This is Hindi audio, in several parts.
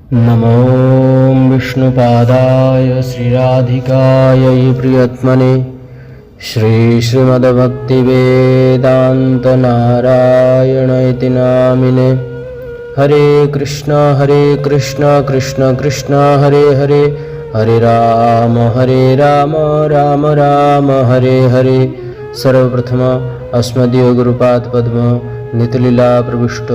नमो विष्णुपादाय श्रीराधिकायै प्रियत्मने श्रीश्रीमद्भक्तिवेदान्तनारायणइति नामिने। हरे कृष्ण कृष्ण कृष्ण हरे हरे, हरे राम राम राम हरे हरे। सर्वप्रथम अस्मदीय गुरुपाद पद्म नितलीला प्रविष्ट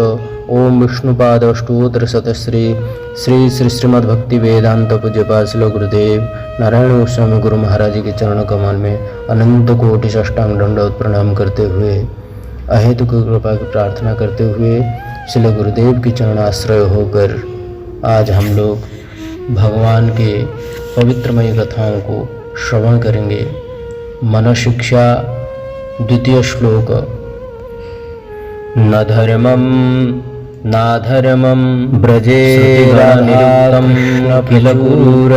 ओम विष्णुपाद अष्टोत्तर शतश्री श्री श्री श्रीमद्भक्ति वेदांत पूज्यपाद श्री गुरुदेव नारायण गोस्वामी गुरु महाराज के चरण कमल में अनंत कोटि साष्टांग दंडवत प्रणाम करते हुए अहेतुक कृपा की प्रार्थना करते हुए श्री गुरुदेव की चरणाश्रय होकर आज हम लोग भगवान के पवित्रमय कथाओं को श्रवण करेंगे। मन शिक्षा द्वितीय श्लोक। न धर्मं नाधर्मं व्रजेरानिरुक्तं किल गुरुर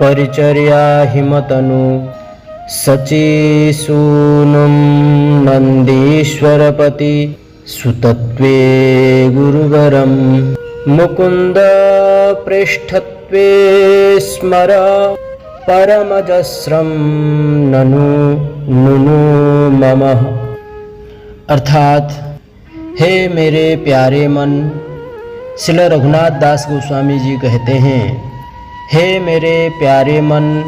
परिचर्या हिमतनु सचीसूनुं नन्दीश्वरपति सुतत्वे गुरुवरं मुकुन्द प्रेष्ठत्वे स्मर परमजस्रं ननु नुनु ममः। अर्थात हे मेरे प्यारे मन, श्रील रघुनाथ दास गोस्वामी जी कहते हैं, हे मेरे प्यारे मन,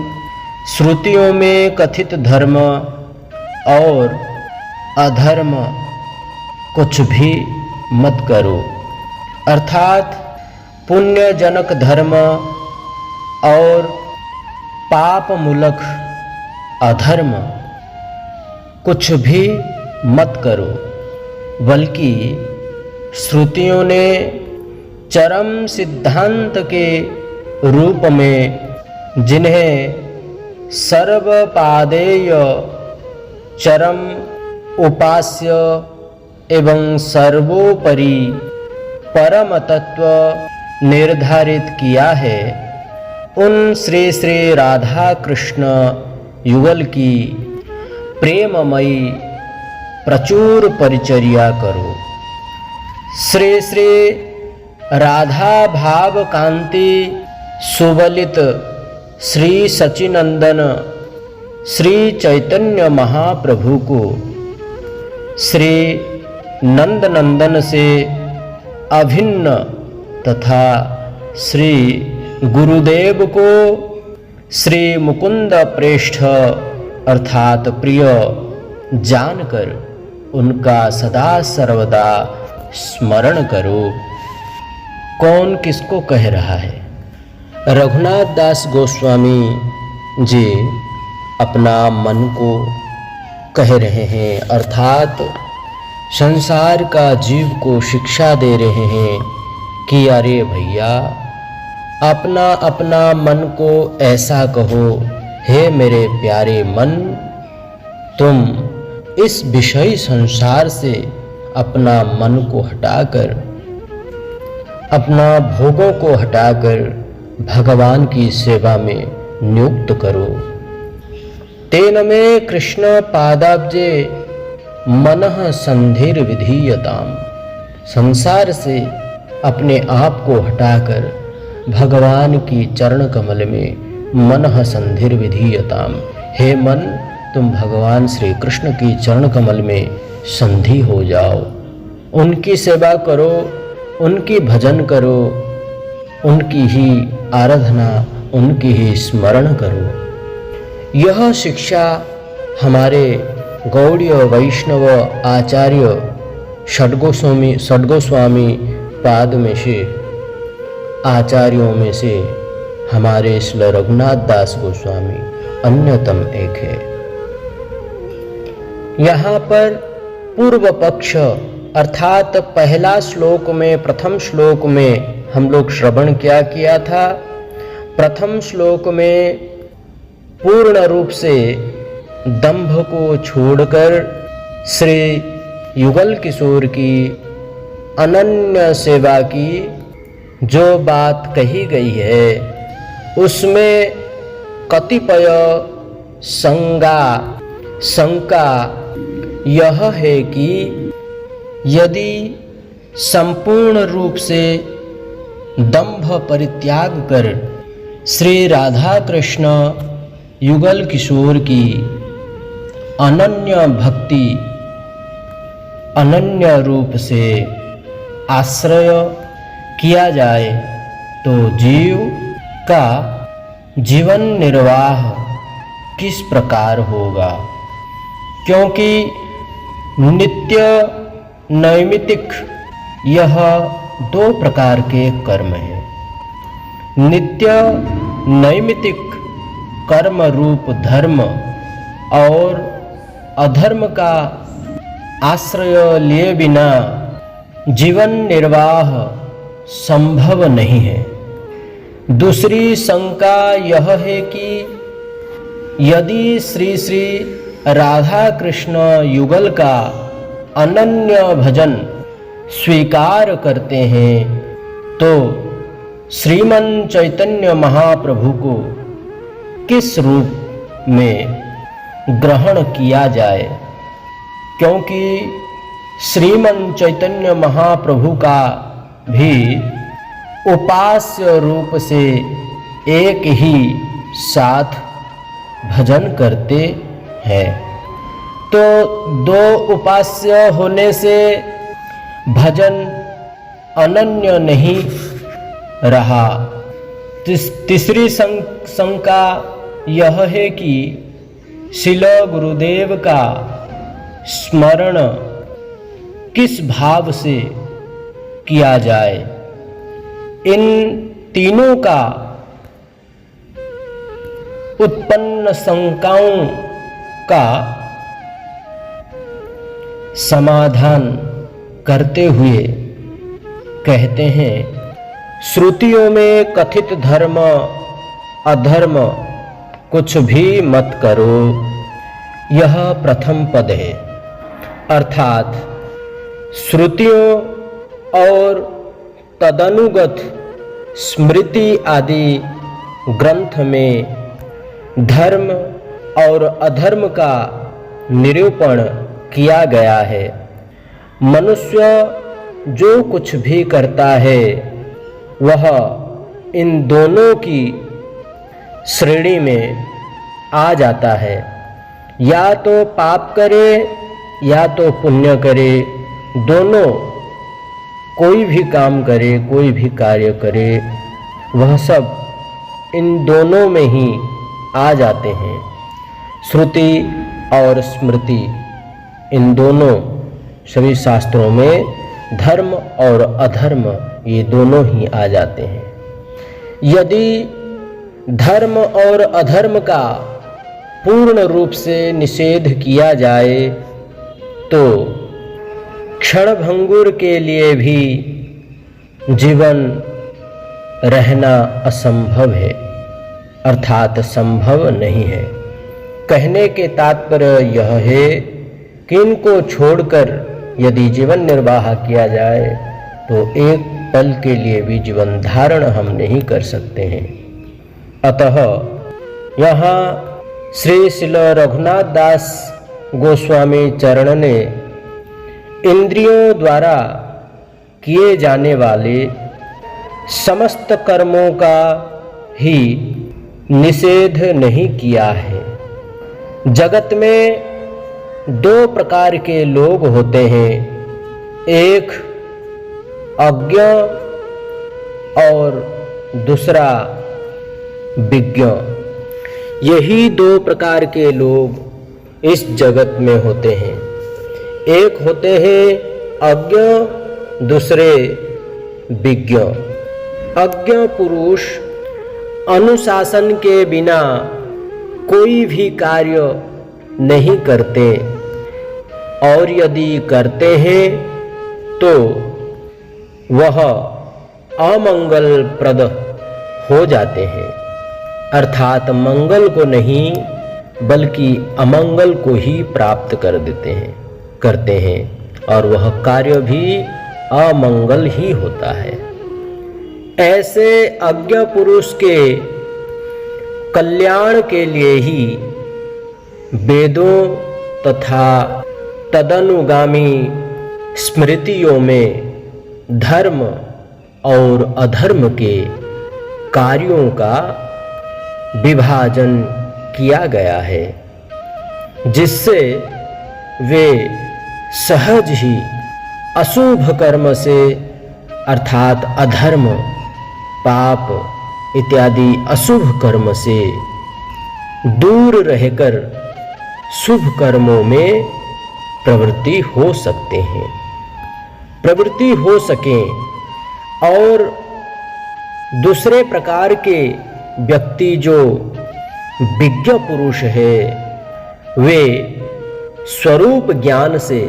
श्रुतियों में कथित धर्म और अधर्म कुछ भी मत करो। अर्थात पुण्यजनक धर्म और पापमूलक अधर्म कुछ भी मत करो, बल्कि श्रुतियों ने चरम सिद्धांत के रूप में जिन्हें सर्वपादेय चरम उपास्य एवं सर्वोपरि परम तत्व निर्धारित किया है, उन श्री श्री राधा कृष्ण युगल की प्रेममयी प्रचुर परिचर्या करो। श्री श्री राधा भाव कांति सुबलित श्री सचिनंदन श्री चैतन्य महाप्रभु को श्री नंदनंदन से अभिन्न तथा श्री गुरुदेव को श्री मुकुंद प्रेष्ठ अर्थात प्रिय जानकर उनका सदा सर्वदा स्मरण करो। कौन किसको कह रहा है? रघुनाथ दास गोस्वामी जी अपना मन को कह रहे हैं, अर्थात संसार का जीव को शिक्षा दे रहे हैं कि अरे भैया, अपना अपना मन को ऐसा कहो, हे मेरे प्यारे मन, तुम इस विषयी संसार से अपना मन को हटाकर, अपना भोगों को हटाकर भगवान की सेवा में नियुक्त करो। तेन में कृष्ण पादाब्जे मनः संधिर विधीयताम। संसार से अपने आप को हटाकर भगवान की चरण कमल में मनः संधिर विधीयताम। हे मन, तुम भगवान श्री कृष्ण की चरण कमल में संधि हो जाओ, उनकी सेवा करो, उनकी भजन करो, उनकी ही आराधना, उनकी ही स्मरण करो। यह शिक्षा हमारे गौड़ीय वैष्णव आचार्य षड्गोस्वामी पाद में से आचार्यों में से हमारे श्री रघुनाथ दास गोस्वामी अन्यतम एक है। यहाँ पर पूर्व पक्ष अर्थात पहला श्लोक में, प्रथम श्लोक में हम लोग श्रवण क्या किया था? प्रथम श्लोक में पूर्ण रूप से दंभ को छोड़कर श्री युगल किशोर की अनन्य सेवा की जो बात कही गई है, उसमें कतिपय शंका यह है कि यदि संपूर्ण रूप से दंभ परित्याग कर श्री राधा कृष्ण युगल किशोर की अनन्य भक्ति अनन्य रूप से आश्रय किया जाए तो जीव का जीवन निर्वाह किस प्रकार होगा। क्योंकि नित्य नैमित्तिक यह दो प्रकार के कर्म हैं। नित्य नैमित्तिक कर्म रूप धर्म और अधर्म का आश्रय लिए बिना जीवन निर्वाह संभव नहीं है। दूसरी शंका यह है कि यदि श्री श्री राधा कृष्ण युगल का अनन्य भजन स्वीकार करते हैं तो श्रीमन चैतन्य महाप्रभु को किस रूप में ग्रहण किया जाए। क्योंकि श्रीमन चैतन्य महाप्रभु का भी उपास्य रूप से एक ही साथ भजन करते हैं, तो दो उपास्य होने से भजन अनन्य नहीं रहा। तीसरी शंका यह है कि श्रील गुरुदेव का स्मरण किस भाव से किया जाए। इन तीनों का उत्पन्न शंकाओं का समाधान करते हुए कहते हैं, श्रुतियों में कथित धर्म अधर्म कुछ भी मत करो, यह प्रथम पद है। अर्थात श्रुतियों और तदनुगत स्मृति आदि ग्रंथ में धर्म और अधर्म का निरूपण किया गया है। मनुष्य जो कुछ भी करता है वह इन दोनों की श्रेणी में आ जाता है। या तो पाप करे या तो पुण्य करे, दोनों कोई भी काम करे, कोई भी कार्य करे, वह सब इन दोनों में ही आ जाते हैं। श्रुति और स्मृति इन दोनों सभी शास्त्रों में धर्म और अधर्म ये दोनों ही आ जाते हैं। यदि धर्म और अधर्म का पूर्ण रूप से निषेध किया जाए तो क्षणभंगुर के लिए भी जीवन रहना असंभव है, अर्थात संभव नहीं है। कहने के तात्पर्य यह है कि इनको छोड़कर यदि जीवन निर्वाह किया जाए तो एक पल के लिए भी जीवन धारण हम नहीं कर सकते हैं। अतः यहाँ श्री श्रील रघुनाथ दास गोस्वामी चरण ने इंद्रियों द्वारा किए जाने वाले समस्त कर्मों का ही निषेध नहीं किया है। जगत में दो प्रकार के लोग होते हैं, एक अज्ञ और दूसरा विज्ञ। यही दो प्रकार के लोग इस जगत में होते हैं। एक होते हैं अज्ञ, दूसरे विज्ञ। अज्ञ पुरुष अनुशासन के बिना कोई भी कार्य नहीं करते, और यदि करते हैं तो वह अमंगलप्रद हो जाते हैं, अर्थात मंगल को नहीं बल्कि अमंगल को ही प्राप्त करते हैं और वह कार्य भी अमंगल ही होता है। ऐसे अज्ञ पुरुष के कल्याण के लिए ही वेदों तथा तदनुगामी स्मृतियों में धर्म और अधर्म के कार्यों का विभाजन किया गया है, जिससे वे सहज ही अशुभ कर्म से अर्थात अधर्म, पाप इत्यादि अशुभ कर्म से दूर रहकर शुभ कर्मों में प्रवृत्ति हो सकते हैं, प्रवृत्ति हो सकें। और दूसरे प्रकार के व्यक्ति जो विज्ञ पुरुष है, वे स्वरूप ज्ञान से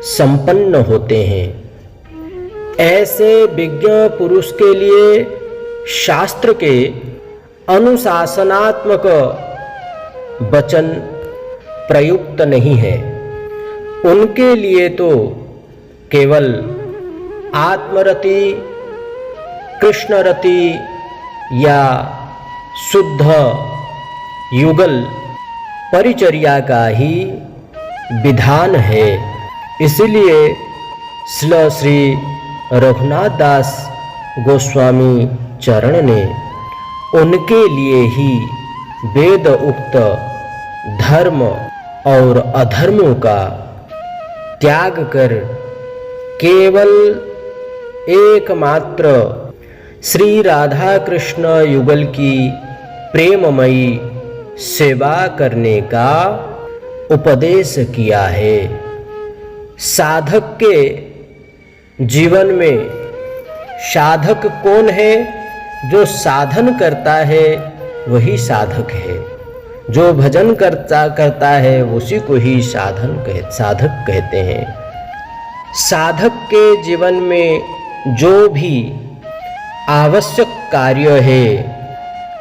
संपन्न होते हैं। ऐसे विज्ञ पुरुष के लिए शास्त्र के अनुशासनात्मक वचन प्रयुक्त नहीं है। उनके लिए तो केवल आत्मरति, कृष्णरति या शुद्ध युगल परिचर्या का ही विधान है। इसलिए श्री रघुनाथ दास गोस्वामी चरण ने उनके लिए ही वेद उक्त धर्म और अधर्मों का त्याग कर केवल एकमात्र श्री राधा कृष्ण युगल की प्रेममयी सेवा करने का उपदेश किया है। साधक के जीवन में साधक कौन है? जो साधन करता है वही साधक है। जो भजन करता है उसी को ही साधक कहते हैं। साधक के जीवन में जो भी आवश्यक कार्य है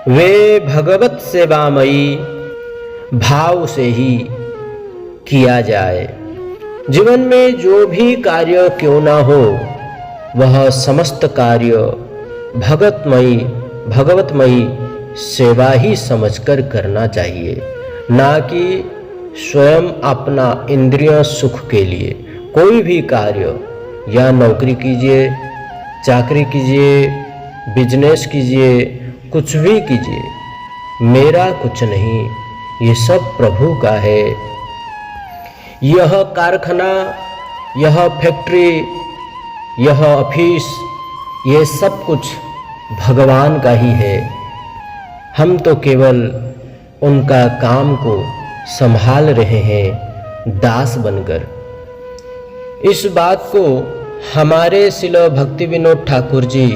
वे भगवत सेवामयी भाव से ही किया जाए। जीवन में जो भी कार्य क्यों ना हो, वह समस्त कार्य भगवतमयी सेवा ही समझकर करना चाहिए, ना कि स्वयं अपना इंद्रिय सुख के लिए। कोई भी कार्य, या नौकरी कीजिए, चाकरी कीजिए, बिजनेस कीजिए, कुछ भी कीजिए, मेरा कुछ नहीं, ये सब प्रभु का है। यह कारखाना, यह फैक्ट्री, यह ऑफिस, ये सब कुछ भगवान का ही है। हम तो केवल उनका काम को संभाल रहे हैं दास बनकर। इस बात को हमारे श्रील भक्ति विनोद ठाकुर जी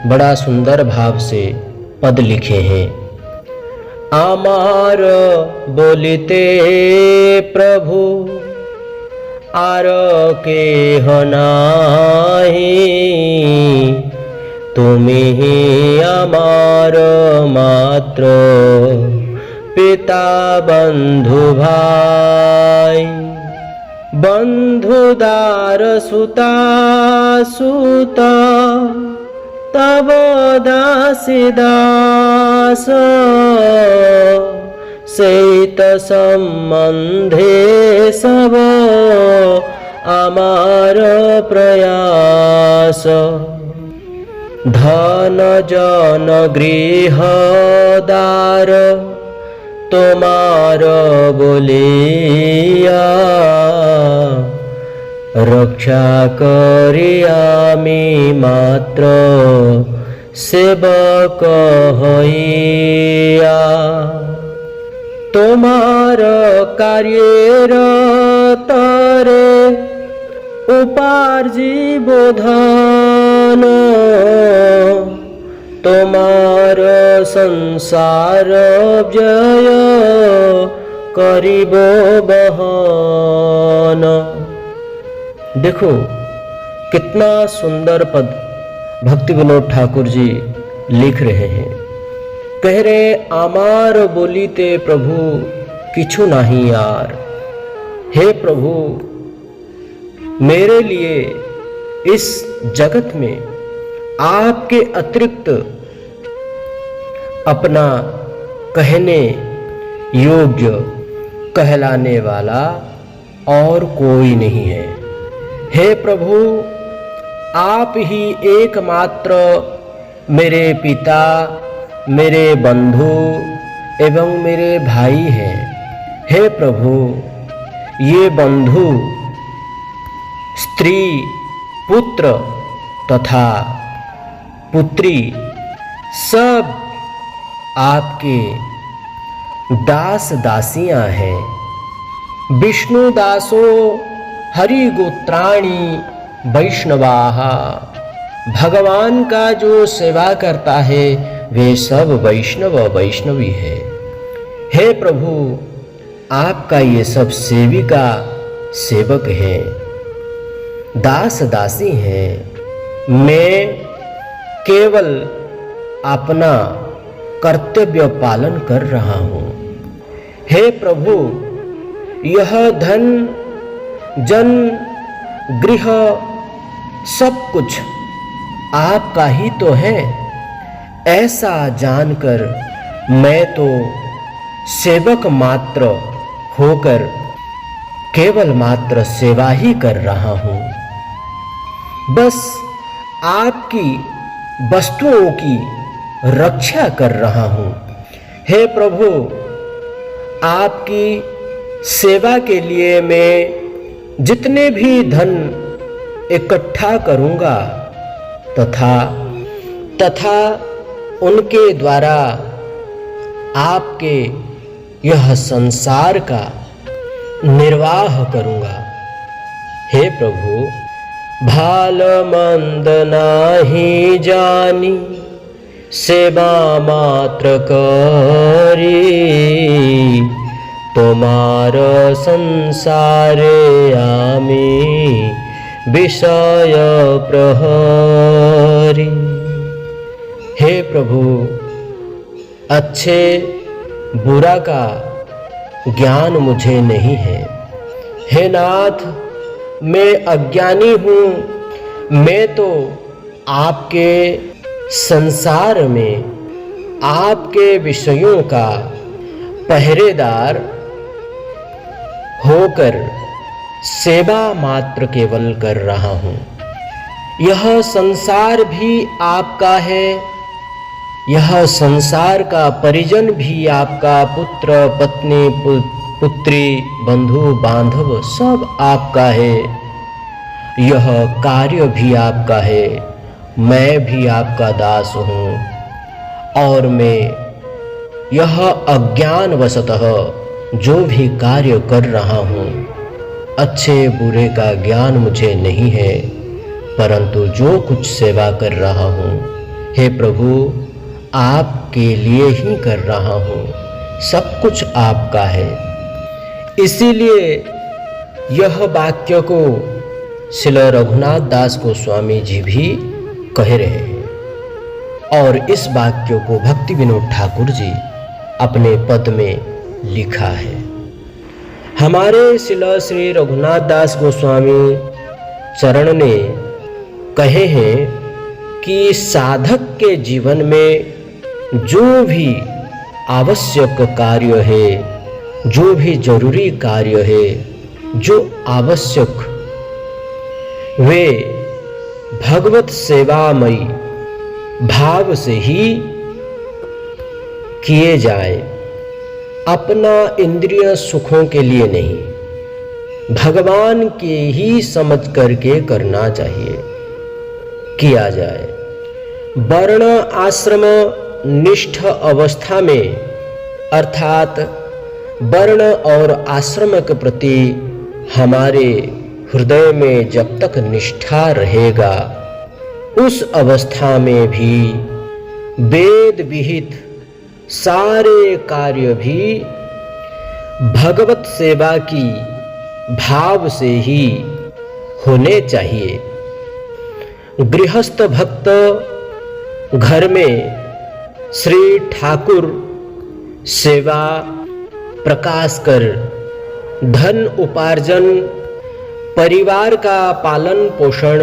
बड़ा सुंदर भाव से पद लिखे हैं। आमार बोलिते प्रभु आर के हनाही, तुम्हें ही आमार मात्र पिता बंधु भाई। बंधुदार सुता सुता तब दासी दास, सैत संबंधे सब आमार प्रयास। धन जन गृहदार तुम्हार बोलिया, रक्षा करियामी मात्र सेवक हइया। तुम्हार कार्येर तरे उपार्जिब धन, तुम्हार संसार व्यय करिब बहन। देखो कितना सुंदर पद भक्ति विनोद ठाकुर जी लिख रहे हैं। कह रहे आमार बोलीते प्रभु किछु नहीं यार। हे प्रभु, मेरे लिए इस जगत में आपके अतिरिक्त अपना कहने योग्य कहलाने वाला और कोई नहीं है। हे प्रभु, आप ही एकमात्र मेरे पिता, मेरे बंधु एवं मेरे भाई हैं। हे प्रभु, ये बंधु, स्त्री, पुत्र तथा पुत्री सब आपके दास दासियां हैं। विष्णु दासो हरि गोत्राणी वैष्णवाः। भगवान का जो सेवा करता है वे सब वैष्णव वैष्णवी है। हे प्रभु, आपका ये सब सेविका सेवक है, दास दासी हैं। मैं केवल अपना कर्तव्य पालन कर रहा हूँ। हे प्रभु, यह धन, जन, गृह सब कुछ आपका ही तो है। ऐसा जानकर मैं तो सेवक मात्र होकर केवल मात्र सेवा ही कर रहा हूँ। बस आपकी वस्तुओं की रक्षा कर रहा हूँ। हे प्रभु, आपकी सेवा के लिए मैं जितने भी धन इकट्ठा करूँगा तथा उनके द्वारा आपके यह संसार का निर्वाह करूँगा। हे प्रभु, भाल मंद नाही जानी, सेवा मात्र करी, तुम्हार संसारे आमी विषय प्रहरी। हे प्रभु, अच्छे बुरा का ज्ञान मुझे नहीं है। हे नाथ, मैं अज्ञानी हूँ। मैं तो आपके संसार में आपके विषयों का पहरेदार होकर सेवा मात्र केवल कर रहा हूँ। यह संसार भी आपका है, यह संसार का परिजन भी आपका, पुत्र पत्नी पुत्री बंधु बांधव सब आपका है। यह कार्य भी आपका है, मैं भी आपका दास हूँ। और मैं यह अज्ञान वशतः जो भी कार्य कर रहा हूँ, अच्छे बुरे का ज्ञान मुझे नहीं है, परंतु जो कुछ सेवा कर रहा हूँ, हे प्रभु, आपके लिए ही कर रहा हूँ। सब कुछ आपका है। इसीलिए यह वाक्य को श्रील रघुनाथ दास गोस्वामी जी भी कह रहे हैं और इस वाक्य को भक्ति विनोद ठाकुर जी अपने पद में लिखा है। हमारे श्री रघुनाथ दास गोस्वामी चरण ने कहे हैं कि साधक के जीवन में जो भी आवश्यक कार्य है, जो भी जरूरी कार्य है, जो आवश्यक, वे भगवत सेवामयी भाव से ही किए जाए, अपना इंद्रिय सुखों के लिए नहीं, भगवान के ही समझ करके करना चाहिए, किया जाए। वर्ण आश्रम निष्ठ अवस्था में, अर्थात वर्ण और आश्रम के प्रति हमारे हृदय में जब तक निष्ठा रहेगा, उस अवस्था में भी वेद विहित सारे कार्य भी भगवत सेवा की भाव से ही होने चाहिए। गृहस्थ भक्त घर में श्री ठाकुर सेवा प्रकाश कर धन उपार्जन, परिवार का पालन पोषण,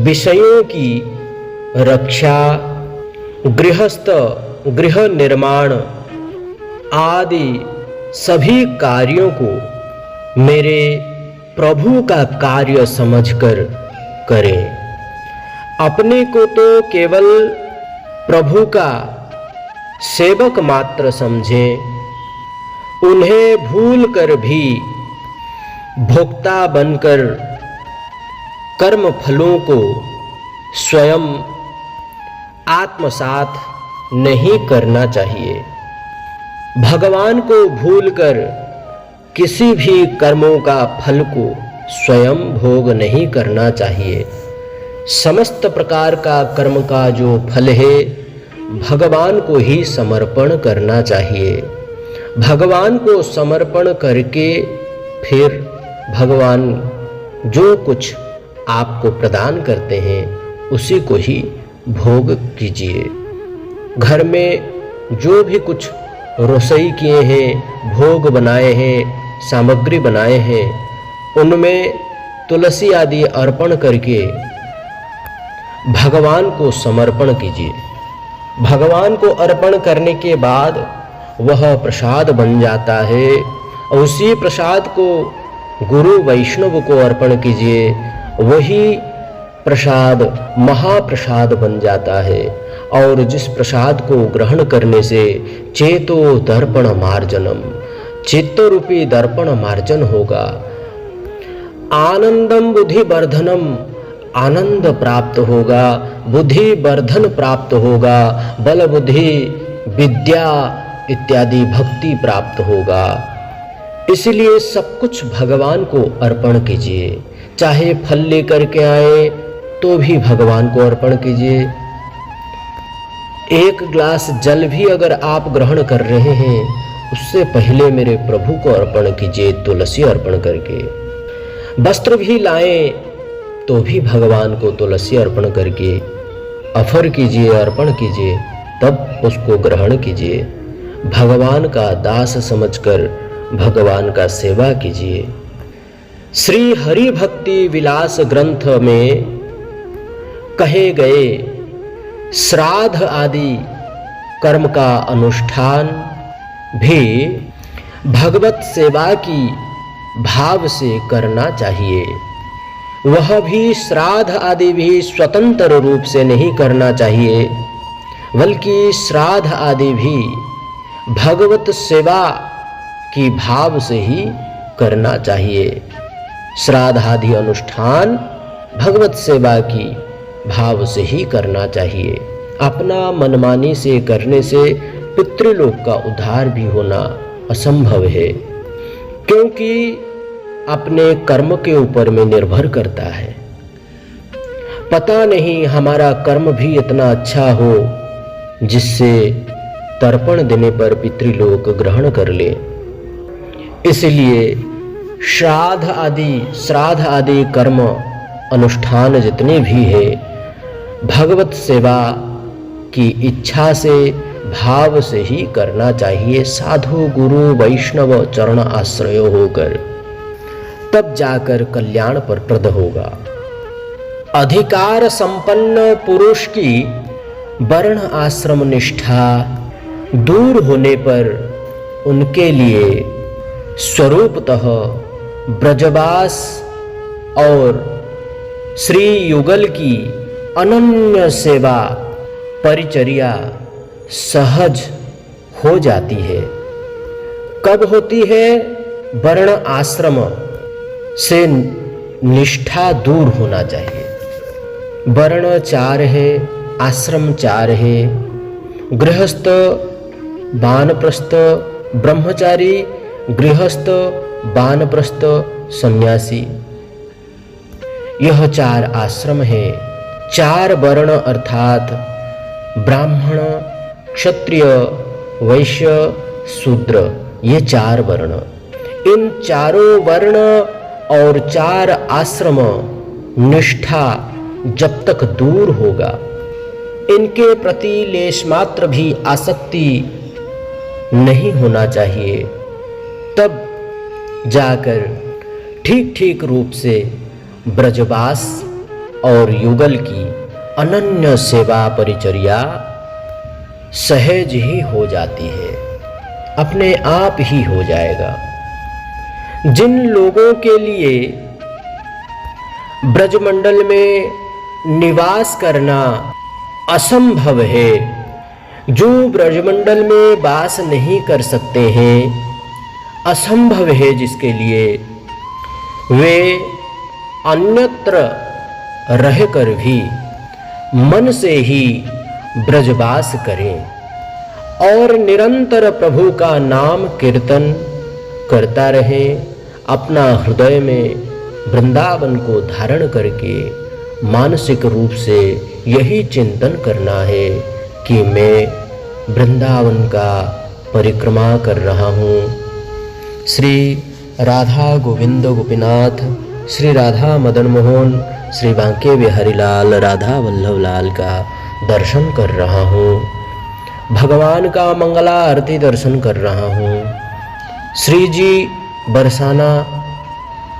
विषयों की रक्षा, गृहस्थ गृह निर्माण आदि सभी कार्यों को मेरे प्रभु का कार्य समझकर करें। अपने को तो केवल प्रभु का सेवक मात्र समझें, उन्हें भूल कर भी भोक्ता बनकर कर्म फलों को स्वयं आत्मसात नहीं करना चाहिए। भगवान को भूलकर किसी भी कर्मों का फल को स्वयं भोग नहीं करना चाहिए। समस्त प्रकार का कर्म का जो फल है भगवान को ही समर्पण करना चाहिए। भगवान को समर्पण करके फिर भगवान जो कुछ आपको प्रदान करते हैं उसी को ही भोग कीजिए। घर में जो भी कुछ रसोई किए हैं, भोग बनाए हैं, सामग्री बनाए हैं, उनमें तुलसी आदि अर्पण करके भगवान को समर्पण कीजिए। भगवान को अर्पण करने के बाद वह प्रसाद बन जाता है और उसी प्रसाद को गुरु वैष्णव को अर्पण कीजिए। वही प्रसाद महाप्रसाद बन जाता है और जिस प्रसाद को ग्रहण करने से चेतो दर्पण मार्जनम, चित्त रूपी दर्पण मार्जन होगा। आनंदम बुद्धि वर्धनम, आनंद प्राप्त होगा, बुद्धि वर्धन प्राप्त होगा, बल बुद्धि विद्या इत्यादि भक्ति प्राप्त होगा। इसलिए सब कुछ भगवान को अर्पण कीजिए। चाहे फल लेकर के आए तो भी भगवान को अर्पण कीजिए। एक ग्लास जल भी अगर आप ग्रहण कर रहे हैं उससे पहले मेरे प्रभु को अर्पण कीजिए तुलसी अर्पण करके। वस्त्र भी लाएं तो भी भगवान को तुलसी अर्पण करके ऑफर कीजिए, अर्पण कीजिए, तब उसको ग्रहण कीजिए। भगवान का दास समझकर भगवान का सेवा कीजिए। श्री हरि भक्ति विलास ग्रंथ में कहे गए श्राद्ध आदि कर्म का अनुष्ठान भी भगवत सेवा की भाव से करना चाहिए। वह भी श्राद्ध आदि भी स्वतंत्र रूप से नहीं करना चाहिए, बल्कि श्राद्ध आदि भी भगवत सेवा की भाव से ही करना चाहिए। श्राद्ध आदि अनुष्ठान भगवत सेवा की भाव से ही करना चाहिए। अपना मनमानी से करने से पितृलोक का उद्धार भी होना असंभव है, क्योंकि अपने कर्म के ऊपर में निर्भर करता है। पता नहीं हमारा कर्म भी इतना अच्छा हो जिससे तर्पण देने पर पितृलोक ग्रहण कर ले। इसलिए श्राद्ध आदि कर्म अनुष्ठान जितने भी है भगवत सेवा की इच्छा से भाव से ही करना चाहिए, साधु गुरु वैष्णव चरण आश्रय होकर, तब जाकर कल्याण प्रद होगा। अधिकार संपन्न पुरुष की वर्ण आश्रम निष्ठा दूर होने पर उनके लिए स्वरूपतः ब्रजवास और श्री युगल की अनन्य सेवा परिचर्या सहज हो जाती है। कब होती है? वर्ण आश्रम से निष्ठा दूर होना चाहिए। वर्ण 4 है, आश्रम 4 है, गृहस्थ, वानप्रस्थ, ब्रह्मचारी, गृहस्थ, वानप्रस्थ, सन्यासी। यह 4 आश्रम है। 4 वर्ण अर्थात ब्राह्मण, क्षत्रिय, वैश्य, शूद्र, ये 4 वर्ण। इन चारों वर्ण और 4 आश्रम निष्ठा जब तक दूर होगा, इनके प्रति लेश मात्र भी आसक्ति नहीं होना चाहिए, तब जाकर ठीक ठीक रूप से ब्रजवास और युगल की अनन्य सेवा परिचर्या सहज ही हो जाती है, अपने आप ही हो जाएगा। जिन लोगों के लिए ब्रजमंडल में निवास करना असंभव है। जो ब्रजमंडल में वास नहीं कर सकते हैं, असंभव है जिसके लिए, वे अन्यत्र रहकर भी मन से ही ब्रजवास करें और निरंतर प्रभु का नाम कीर्तन करता रहे। अपना हृदय में वृंदावन को धारण करके मानसिक रूप से यही चिंतन करना है कि मैं वृंदावन का परिक्रमा कर रहा हूँ। श्री राधा गोविंद गोपीनाथ, श्री राधा मदन मोहन, श्री बांके बिहारी लाल, राधा वल्लभ लाल का दर्शन कर रहा हूँ। भगवान का मंगला आरती दर्शन कर रहा हूँ। श्री जी बरसाना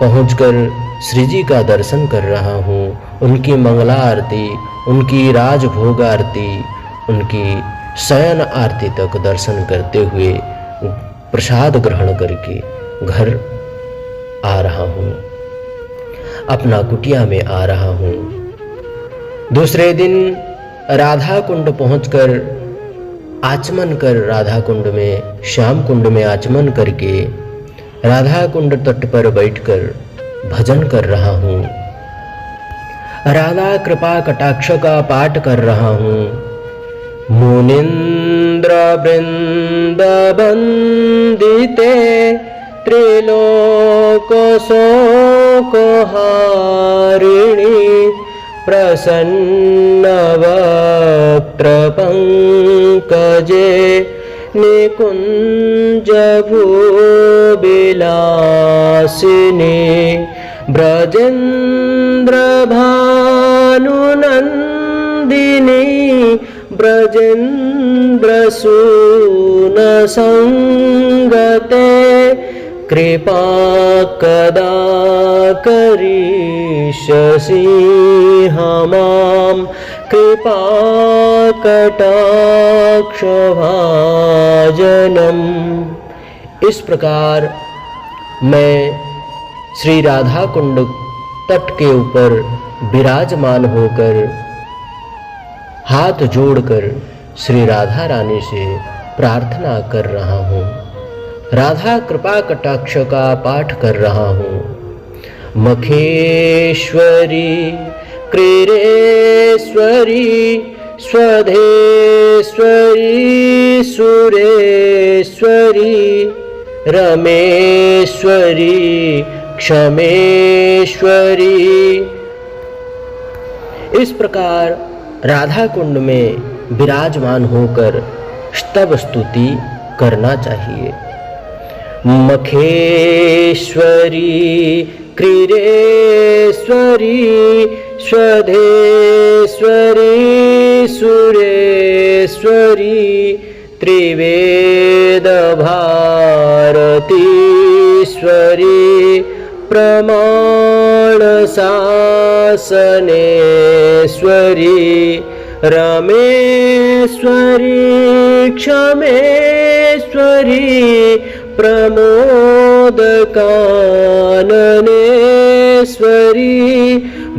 पहुंचकर श्री जी का दर्शन कर रहा हूँ। उनकी मंगला आरती, उनकी राजभोग आरती, उनकी शयन आरती तक दर्शन करते हुए प्रसाद ग्रहण करके घर आ रहा हूँ, अपना कुटिया में आ रहा हूँ। दूसरे दिन राधा कुंड पहुंचकर आचमन कर, राधा कुंड में, श्याम कुंड में आचमन करके राधा कुंड तट पर बैठकर भजन कर रहा हूँ। राधा कृपा कटाक्ष का पाठ कर रहा हूँ। मुनीन्द्र वृंद वंदिते त्रिलोक शोक हारिणी प्रसन्न वक्त्र पंकजे निकुंज भूविलासिनी ब्रजेन्द्र भानुनंदिनी ब्रजेन्द्र सून संगते कृपा कदा करिष्यसि हमां कृपा कटाक्ष भाजनम। इस प्रकार मैं श्री राधा कुंड तट के ऊपर विराजमान होकर हाथ जोड़कर श्री राधा रानी से प्रार्थना कर रहा हूँ। राधा कृपा कटाक्ष का पाठ कर रहा हूँ। मखेश्वरी क्रीरेश्वरी स्वधेश्वरी सुरेश्वरी रमेश्वरी क्षमेश्वरी। इस प्रकार राधा कुंड में विराजमान होकर स्तव स्तुति करना चाहिए। मखेश्वरी क्रीरेश्वरी स्वधेश्वरी सुरेश्वरी त्रिवेद भारतीश्वरी प्रमाण शासनेश्वरी रमेश्वरी क्षमेश्वरी प्रमोद काननेश्वरी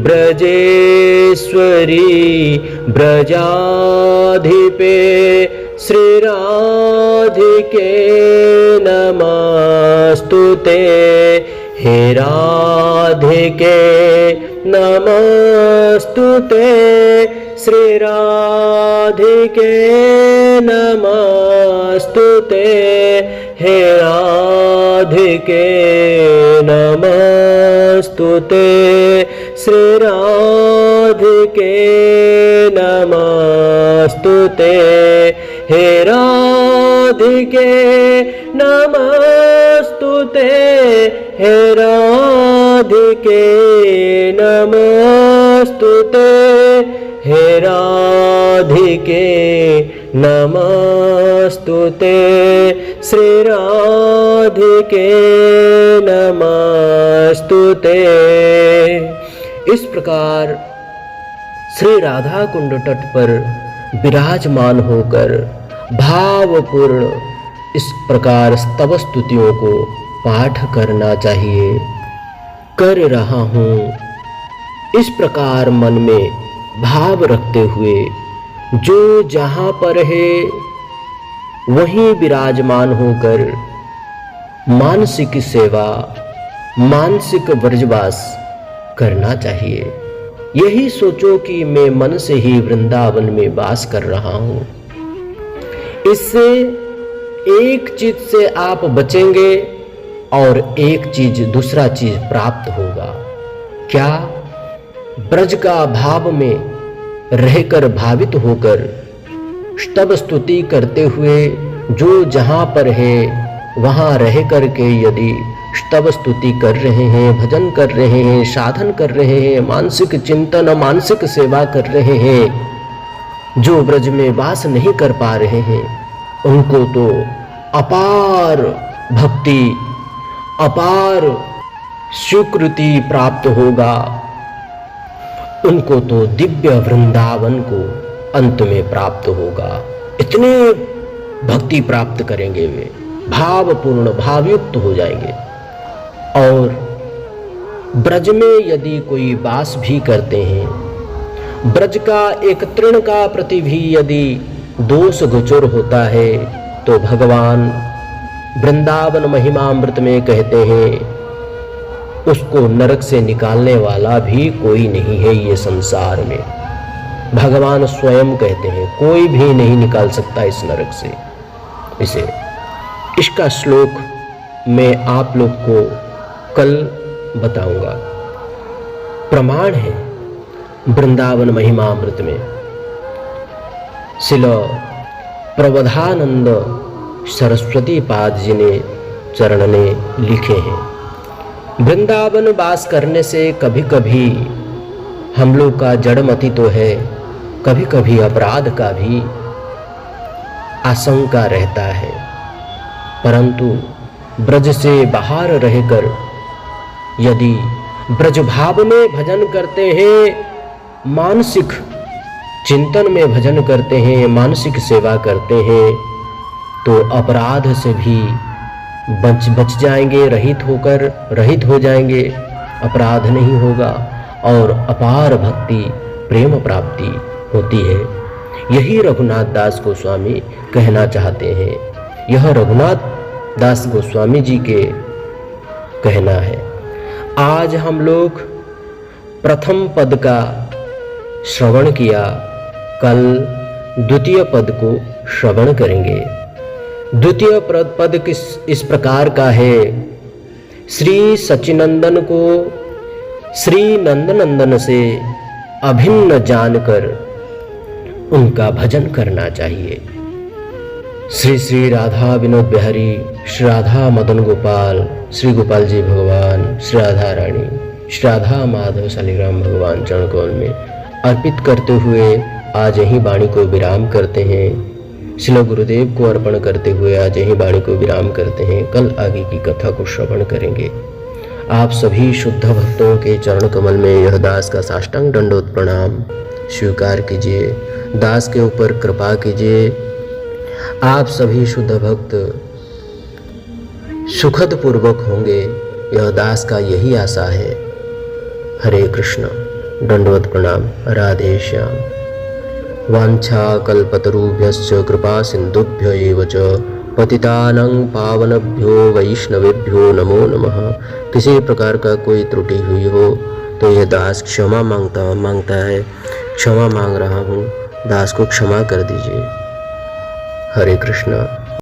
ब्रजेश्वरी ब्रजाधिपे श्री राधिके नमस्तुते। हे राधिके नमस्तुते श्री राधिके नमस्तुते। हे राधिके नमस्तुते श्री राधिके नमस्तुते। हे राधिके नमस्तुते हे राधिके नमस्तुते हे राधिके नमस्तुते श्री राधिके नमस्तुते। इस प्रकार श्री राधा कुंड तट पर विराजमान होकर भावपूर्ण इस प्रकार स्तव स्तुतियों को पाठ करना चाहिए। कर रहा हूँ, इस प्रकार मन में भाव रखते हुए जो जहां पर है वहीं विराजमान होकर मानसिक सेवा, मानसिक व्रजवास करना चाहिए। यही सोचो कि मैं मन से ही वृंदावन में वास कर रहा हूं। इससे एक चीज से आप बचेंगे और एक चीज, दूसरा चीज प्राप्त होगा। क्या? ब्रज का भाव में रहकर, भावित होकर स्तव स्तुति करते हुए जो जहां पर है वहां रह करके यदि स्तव स्तुति कर रहे हैं, भजन कर रहे हैं, साधन कर रहे हैं, मानसिक चिंतन, मानसिक सेवा कर रहे हैं, जो ब्रज में वास नहीं कर पा रहे हैं उनको तो अपार भक्ति, अपार स्वीकृति प्राप्त होगा। उनको तो दिव्य वृंदावन को अंत में प्राप्त होगा। इतने भक्ति प्राप्त करेंगे वे, भावपूर्ण, भावयुक्त हो जाएंगे। और ब्रज में यदि कोई वास भी करते हैं, ब्रज का एक तृण का प्रति भी यदि दोष गोचर होता है तो भगवान वृंदावन महिमामृत में कहते हैं उसको नरक से निकालने वाला भी कोई नहीं है ये संसार में। भगवान स्वयं कहते हैं कोई भी नहीं निकाल सकता इस नरक से इसे। इसका श्लोक मैं आप लोग को कल बताऊंगा। प्रमाण है वृंदावन महिमामृत में श्रील प्रबोधानंद सरस्वती पाद जी ने चरण ने लिखे हैं। वृंदावन वास करने से कभी कभी हम लोग का जड़मति तो है, कभी कभी अपराध का भी आशंका रहता है, परंतु ब्रज से बाहर रहकर यदि ब्रज भाव में भजन करते हैं, मानसिक चिंतन में भजन करते हैं, मानसिक सेवा करते हैं तो अपराध से भी बच जाएंगे, रहित हो जाएंगे, अपराध नहीं होगा और अपार भक्ति, प्रेम प्राप्ति होती है। यही रघुनाथ दास गोस्वामी कहना चाहते हैं। यह रघुनाथ दास गोस्वामी जी के कहना है। आज हम लोग प्रथम पद का श्रवण किया, कल द्वितीय पद को श्रवण करेंगे। द्वितीय पद इस प्रकार का है। श्री सचिनंदन को श्री नंदनंदन से अभिन्न जानकर उनका भजन करना चाहिए। श्री श्री राधा विनोद बिहारी, श्री राधा मदन गोपाल, श्री गोपाल जी भगवान, श्री राधा रानी, श्री राधा माधव शालिग्राम भगवान चरण कमल में अर्पित करते हुए आज यही वाणी को विराम करते हैं। श्रील गुरुदेव को अर्पण करते हुए आज यही वाणी को विराम करते हैं। कल आगे की कथा को श्रवण करेंगे। आप सभी शुद्ध भक्तों के चरण कमल में यह दास का साष्टांग दंडोत प्रणाम स्वीकार कीजिए। दास के ऊपर कृपा कीजिए। आप सभी शुद्ध भक्त सुखद पूर्वक होंगे, यह दास का यही आशा है। हरे कृष्ण, दंडवत प्रणाम, राधे श्याम। वाञ्छा कल्पतरुभ्यश्च कृपा सिन्धुभ्य एव च पतितानां पावनभ्यो वैष्णवेभ्यो नमो नमः। किसी प्रकार का कोई त्रुटि हुई हो तो यह दास क्षमा मांगता है, क्षमा मांग रहा हूँ, दास को क्षमा कर दीजिए। हरे कृष्ण।